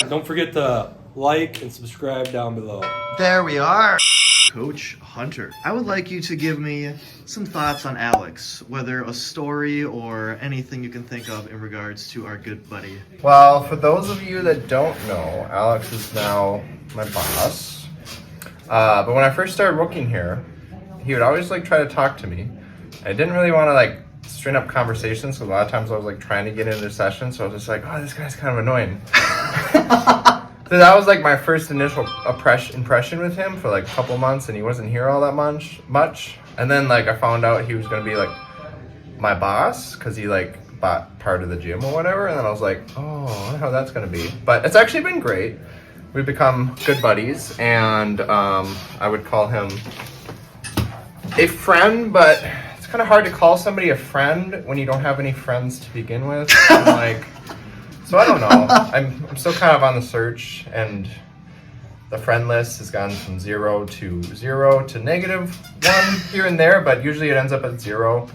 Don't forget to like and subscribe down below. There we are. Coach Hunter, I would like you to give me some thoughts on Alex, whether a story or anything you can think of in regards to our good buddy. Well, for those of you that don't know, Alex is now my boss. But when I first started working here, he would always like try to talk to me. I didn't really want to like string up conversations, so a lot of times I was like trying to get into sessions, so I was just like, oh, this guy's kind of annoying. So that was like my first initial impression with him for like a couple months, and he wasn't here all that much. And then like I found out he was gonna be like my boss because he like bought part of the gym or whatever, and then I was like, oh, I wonder how that's gonna be. But it's actually been great. We've become good buddies, and I would call him a friend, but it's kind of hard to call somebody a friend when you don't have any friends to begin with. I'm like, so I don't know. I'm still kind of on the search, and the friend list has gone from 0 to -1 here and there, but usually it ends up at 0.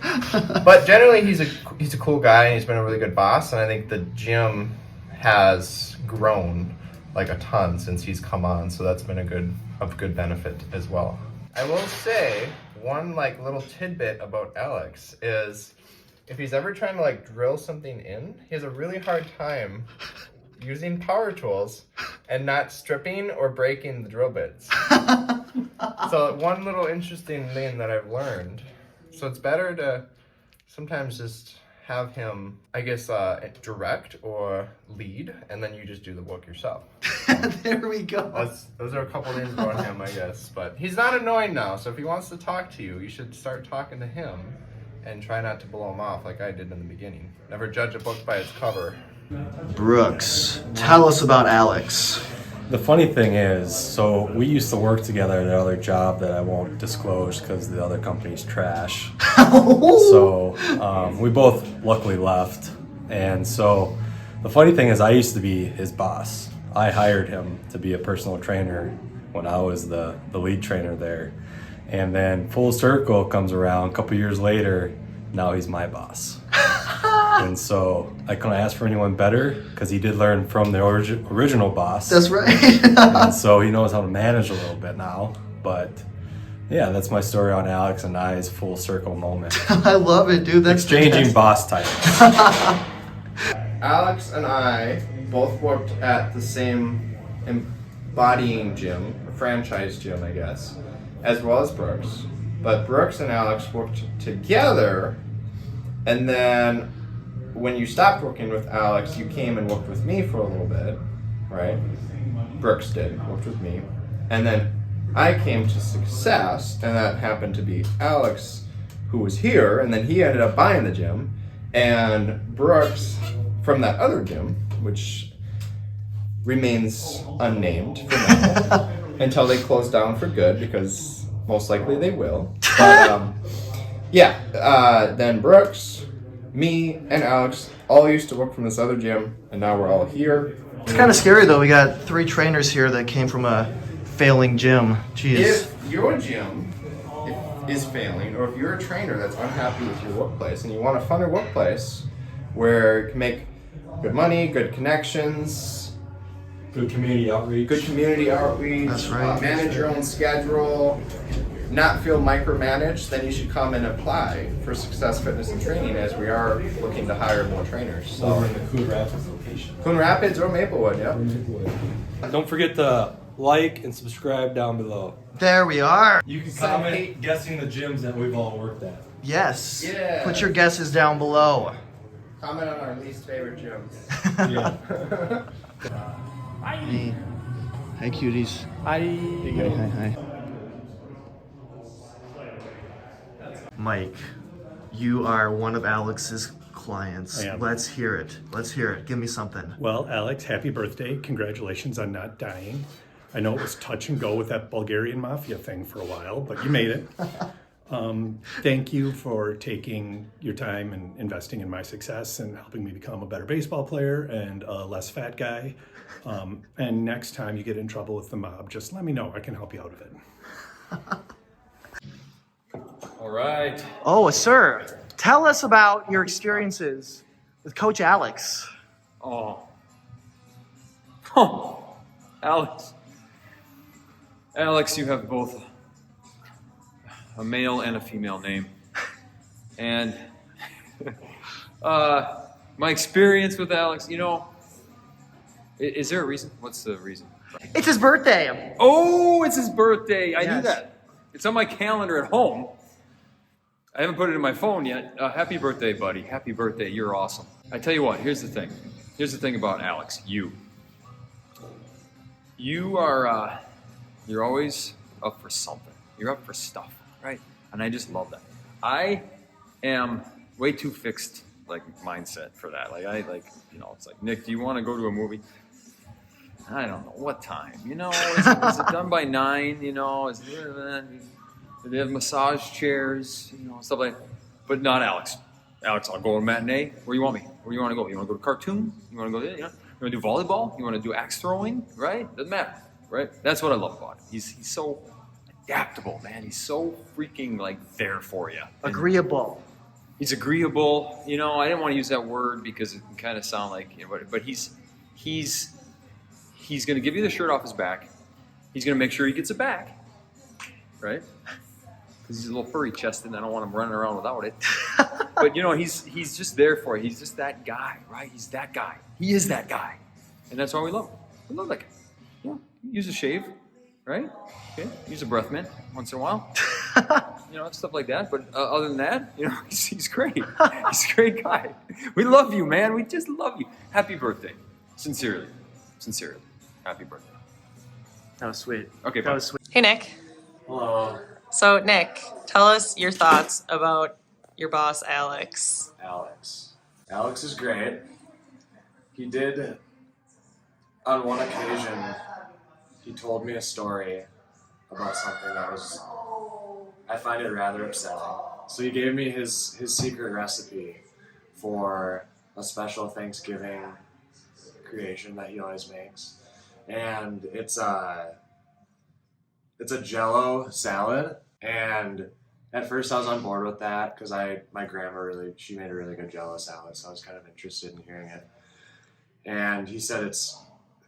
But generally, he's a cool guy, and he's been a really good boss, and I think the gym has grown like a ton since he's come on, so that's been of good benefit as well. I will say one like little tidbit about Alex is if he's ever trying to like drill something in, he has a really hard time using power tools and not stripping or breaking the drill bits. So one little interesting thing that I've learned, so it's better to sometimes just have him, I guess, direct or lead, and then you just do the work yourself. There we go. Those are a couple things about him, I guess. But he's not annoying now, so if he wants to talk to you, you should start talking to him and try not to blow him off like I did in the beginning. Never judge a book by its cover. Brooks, tell us about Alex. The funny thing is, so we used to work together at another job that I won't disclose because the other company's trash. So we both luckily left. And so the funny thing is I used to be his boss. I hired him to be a personal trainer when I was the lead trainer there. And then full circle comes around a couple years later, now he's my boss. And so I couldn't ask for anyone better because he did learn from the original boss. That's right. And so he knows how to manage a little bit now. But yeah, that's my story on Alex and I's full circle moment. I love it, dude. That's Exchanging boss titles. Alex and I both worked at the same embodying gym, a franchise gym, I guess, as well as Brooks. But Brooks and Alex worked together, and then when you stopped working with Alex, you came and worked with me for a little bit, right? Brooks worked with me. And then I came to Success, and that happened to be Alex who was here, and then he ended up buying the gym. And Brooks from that other gym, which remains unnamed for now, until they close down for good, because most likely they will. But then Brooks, me, and Alex all used to work from this other gym, and now we're all here. It's kind of scary, though. We got 3 trainers here that came from a failing gym. Jeez. If your gym is failing, or if you're a trainer that's unhappy with your workplace and you want a funner workplace where you can make good money, good connections, Good community outreach. That's right. Manage your own schedule, not feel micromanaged, then you should come and apply for Success Fitness and Training, as we are looking to hire more trainers. So Over in the Coon Rapids location. Coon Rapids or Maplewood, yeah. Don't forget to like and subscribe down below. There we are. You can Send comment hate. guessing the gyms that we've all worked at. Yes. Yeah. Put your guesses down below. Comment on our least favorite gyms. Yeah. Hey. Hi, cuties. Hi. Hi. Mike, you are one of Alex's clients. I am. Let's hear it. Give me something. Well, Alex, happy birthday. Congratulations on not dying. I know it was touch and go with that Bulgarian mafia thing for a while, but you made it. Thank you for taking your time and investing in my success and helping me become a better baseball player and a less fat guy. And next time you get in trouble with the mob, just let me know. I can help you out of it. All right. Oh, sir, tell us about your experiences with Coach Alex. Oh. Oh, Alex. Alex, you have both a male and a female name. And my experience with Alex, you know, is there a reason? What's the reason? It's his birthday. Oh, it's his birthday. I knew Yes. that. It's on my calendar at home. I haven't put it in my phone yet. Happy birthday, buddy. Happy birthday. You're awesome. I tell you what, here's the thing. Here's the thing about Alex. You are, you're always up for something. You're up for stuff, right? And I just love that. I am way too fixed, like, mindset for that. Like, you know, it's like, Nick, do you want to go to a movie? I don't know what time. You know, is it done by 9? You know, do they have massage chairs? You know, stuff like that. But not Alex. Alex, I'll go to a matinee. Where you want me? Where you want to go? You want to go to cartoon? You want to go there? You know, you want to do volleyball? You want to do axe throwing? Right? Doesn't matter. Right? That's what I love about him. He's so adaptable, man. He's so freaking like there for you. Agreeable. He's agreeable. You know, I didn't want to use that word because it can kind of sound like, you know, but he's going to give you the shirt off his back. He's going to make sure he gets it back, right? Because he's a little furry chested and I don't want him running around without it. But, you know, he's just there for you. He's just that guy, right? He's that guy. He is that guy. And that's why we love him. We love that guy. Yeah, use a shave, right? Okay. Use a breath mint once in a while. You know, stuff like that. But other than that, you know, he's great. He's a great guy. We love you, man. We just love you. Happy birthday. Sincerely. Sincerely. Happy birthday. That was sweet. Okay, that bye. was sweet. Hey, Nick. Hello, So, Nick, tell us your thoughts about your boss, Alex. Alex. Alex is great. He did, on one occasion, he told me a story about something that was, I find it rather upsetting. So he gave me his secret recipe for a special Thanksgiving creation that he always makes. And it's a Jell-O salad. And at first I was on board with that because my grandma she made a really good Jell-O salad, so I was kind of interested in hearing it. And he said it's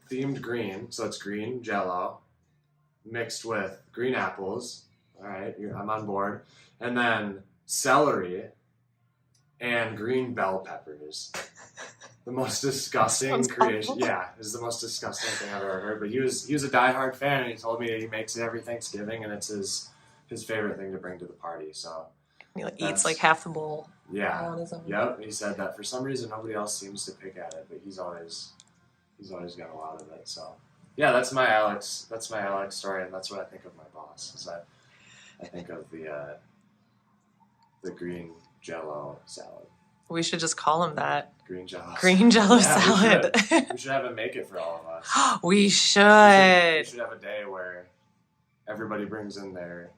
themed green, so it's green Jell-O mixed with green apples. All right, I'm on board. And then celery and green bell peppers. The most disgusting creation. Yeah, this is the most disgusting thing I've ever heard. But he was a diehard fan, and he told me he makes it every Thanksgiving, and it's his favorite thing to bring to the party. So He eats like half the bowl. yeah, all on his own. yep. He said that for some reason nobody else seems to pick at it, but he's always got a lot of it. So yeah, that's my Alex story, and that's what I think of my boss. Is that I think of the green Jell-O salad. We should just call him that. Green Jell-O. Green Jell-O Yeah, salad. We should have him make it for all of us. We should. We should have a day where everybody brings in their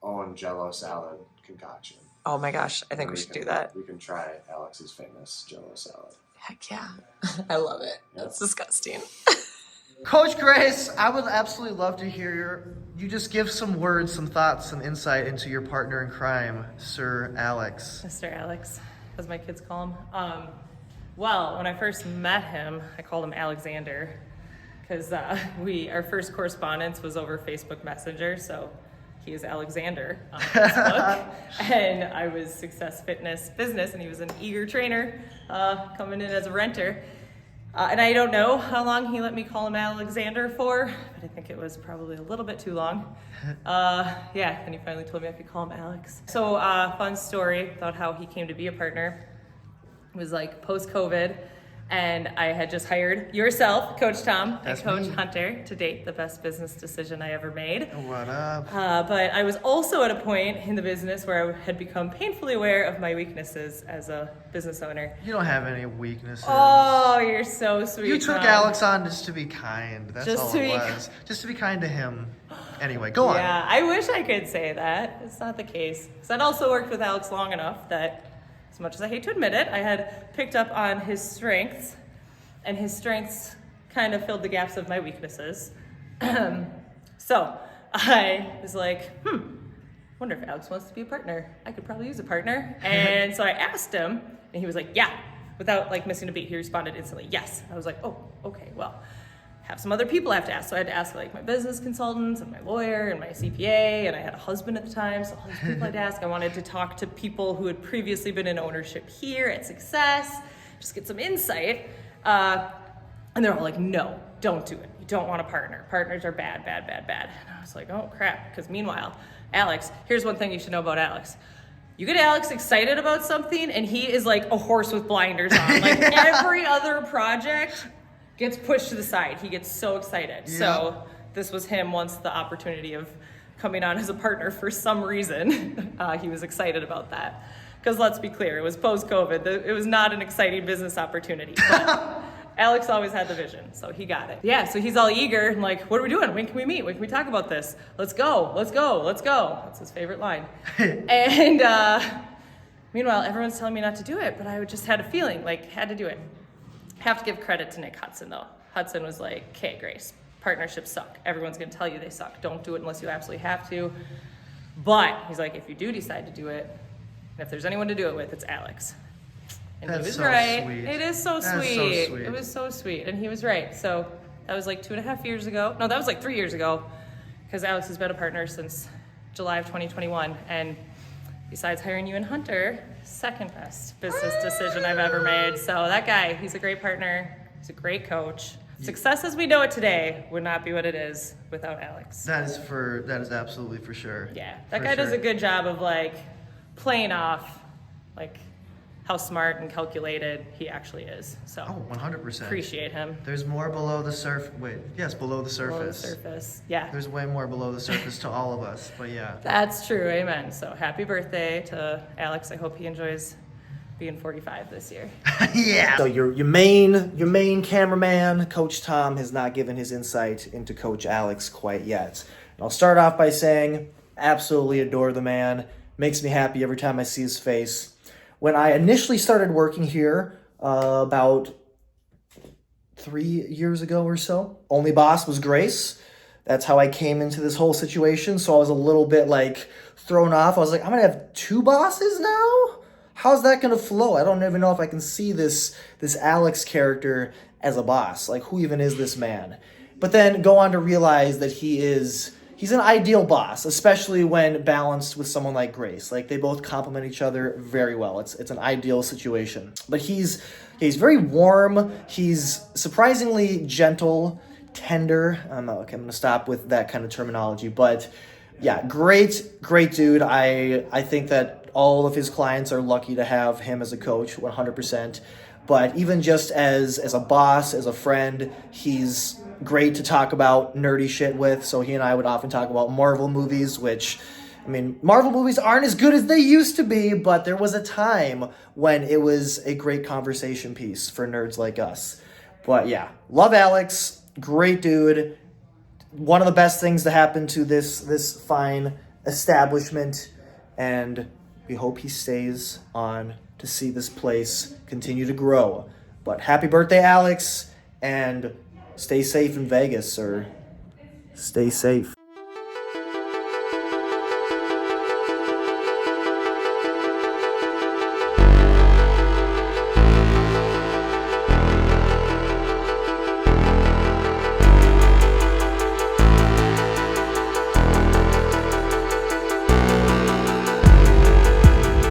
own Jell-O salad concoction. Oh my gosh, I think we should do that. We can try Alex's famous Jell-O salad. Heck yeah. I love it. Yep. That's disgusting. Coach Grace, I would absolutely love to hear you just give some words, some thoughts, some insight into your partner in crime, Sir Alex. Mr. Alex, as my kids call him. Well, when I first met him, I called him Alexander because our first correspondence was over Facebook Messenger, so he is Alexander on Facebook. And I was Success Fitness Business, and he was an eager trainer coming in as a renter. And I don't know how long he let me call him Alexander for, but I think it was probably a little bit too long. Yeah, and he finally told me I could call him Alex. So fun story about how he came to be a partner. It was like post-COVID, and I had just hired yourself, Coach Tom, That's and Coach me. Hunter, to date the best business decision I ever made. What up? But I was also at a point in the business where I had become painfully aware of my weaknesses as a business owner. You don't have any weaknesses. Oh, you're so sweet. You took Tom. Alex on just to be kind. That's Just all to it be was. Just to be kind to him. Anyway, go on. Yeah, I wish I could say that. It's not the case. Because I'd also worked with Alex long enough that, as much as I hate to admit it, I had picked up on his strengths, and his strengths kind of filled the gaps of my weaknesses. So I was like, wonder if Alex wants to be a partner. I could probably use a partner. And so I asked him, and he was like, yeah. Without like missing a beat, he responded instantly, yes. I was like, oh, okay, well, have some other people I have to ask. So I had to ask like my business consultants and my lawyer and my CPA, and I had a husband at the time, so all these people I'd ask. I wanted to talk to people who had previously been in ownership here at Success, just get some insight. And they're all like, no, don't do it. You don't want a partner. Partners are bad, bad, bad, bad. And I was like, oh crap. Because meanwhile, Alex, here's one thing you should know about Alex. You get Alex excited about something and he is like a horse with blinders on. Like every other project gets pushed to the side. He gets so excited. Yeah. So this was him once the opportunity of coming on as a partner for some reason. He was excited about that. Because let's be clear, it was post-COVID. It was not an exciting business opportunity. But Alex always had the vision, so he got it. Yeah, so he's all eager and like, what are we doing? When can we meet? When can we talk about this? Let's go, let's go, let's go. That's his favorite line. And meanwhile, everyone's telling me not to do it, but I just had a feeling, like, had to do it. Have to give credit to Nick Hudson, though. Hudson was like, okay, Grace, partnerships suck. Everyone's gonna tell you they suck. Don't do it unless you absolutely have to. But he's like, if you do decide to do it, and if there's anyone to do it with, it's Alex. And That's he was so right. sweet. It is so That is sweet. so sweet. It was so sweet. And he was right. So that was like 2.5 years ago. No, that was like 3 years ago. Because Alex has been a partner since July of 2021. And besides hiring you and Hunter, second best business decision I've ever made. So that guy, he's a great partner. He's a great coach. Success as we know it today would not be what it is without Alex. That is absolutely for sure. Yeah. That For guy does sure. a good job of like playing off like how smart and calculated he actually is. So Oh, 100%. appreciate him. There's more below the surface. Below the surface. Below the surface. Yeah. There's way more below the surface to all of us, but yeah. That's true. Amen. So happy birthday to Alex. I hope he enjoys being 45 this year. Yeah. So your main cameraman, Coach Tom, has not given his insight into Coach Alex quite yet. And I'll start off by saying, absolutely adore the man. Makes me happy every time I see his face. When I initially started working here about 3 years ago or so, only boss was Grace. That's how I came into this whole situation. So I was a little bit like thrown off. I was like, I'm gonna have 2 bosses now? How's that gonna flow? I don't even know if I can see this Alex character as a boss. Like, who even is this man? But then go on to realize that he's an ideal boss, especially when balanced with someone like Grace. Like, they both complement each other very well. It's an ideal situation. But he's very warm. He's surprisingly gentle, tender. I'm going to stop with that kind of terminology. But yeah, great dude. I think that all of his clients are lucky to have him as a coach, 100%. But even just as a boss, as a friend, he's great to talk about nerdy shit with. So he and I would often talk about Marvel movies, which, I mean, Marvel movies aren't as good as they used to be, but there was a time when it was a great conversation piece for nerds like us. But yeah, love Alex, great dude. One of the best things to happen to this fine establishment, and we hope he stays on to see this place continue to grow. But happy birthday, Alex, and stay safe in Vegas, or stay safe.